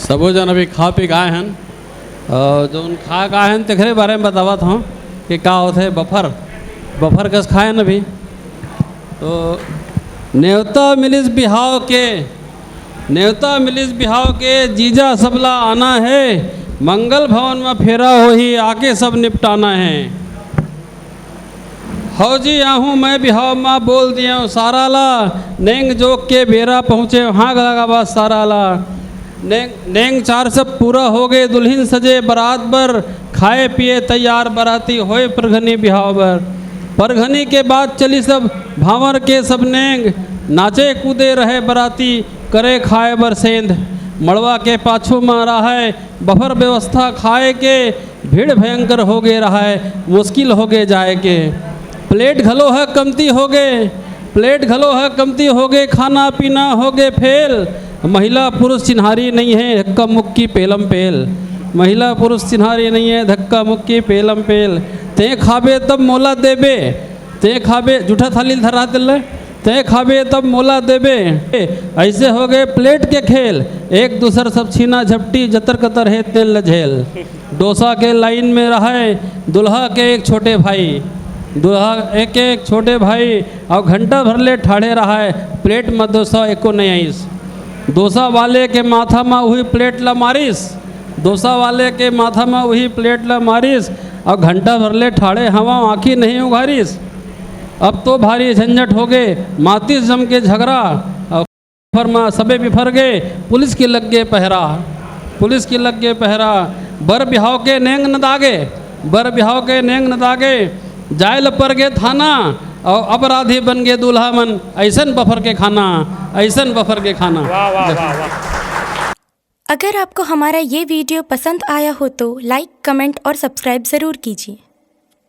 सबो जन अभी खा पी गए हैं और जो खा गए हैं तेरे बारे में बतावत हूँ कि का होते बफर कस खाए न अभी तो न्योता मिलिस बिहाव के जीजा सबला आना है, मंगल भवन में फेरा हो ही आके सब निपटाना है। हौजी आहूँ मैं बिहाव में बोल दिया सारा ला, नेंग जोक के बेरा पहुँचे वहाँ लगा बात सारा ला। नेंग चार सब पूरा हो गए, दुल्हन सजे बारात बर, खाए पिए तैयार बराती होए परघनी बिहाव बर। परघनी के बाद चली सब भावर के सब नेंग, नाचे कूदे रहे बराती करे खाए बर सेंध। मड़वा के पाछू में रहा है बफर व्यवस्था खाए के, भीड़ भयंकर हो गए रहा है मुश्किल हो गए जाए के। प्लेट घलो है कमती हो गए खाना पीना हो गए फेल। महिला पुरुष चिन्हारी नहीं है धक्का मुक्की पेलम पेल, महिला पुरुष चिन्हारी नहीं है धक्का मुक्की पेलम पेल। ते खाबे तब मोला देबे, ते खाबे जूठा थाली धरा दिल, ते खाबे तब मोला देबे। ऐसे हो गए प्लेट के खेल, एक दूसर सब छीना झपटी जतर कतर है तेल लझेल। डोसा के लाइन में रहे दुल्हा के एक छोटे भाई, और घंटा भर ले ठाड़े रहा है प्लेट में डोसा एको नहीं आईस। डोसा वाले के माथा में वही प्लेट ला मारिस, और घंटा भर ले ठाड़े हवा आँखी नहीं उघारिस। अब तो भारी झंझट हो गए मातिस जम के झगड़ा, और फरमा सबे बिफर गए पुलिस की लग गए पहरा। बर बिहाव के नेंग न दागे, जाए लपर गए थाना, और अपराधी बन गए दूल्हा मन। ऐसन बफर के खाना वाह वाह वाह वाह। अगर आपको हमारा ये वीडियो पसंद आया हो तो लाइक, कमेंट और सब्सक्राइब ज़रूर कीजिए।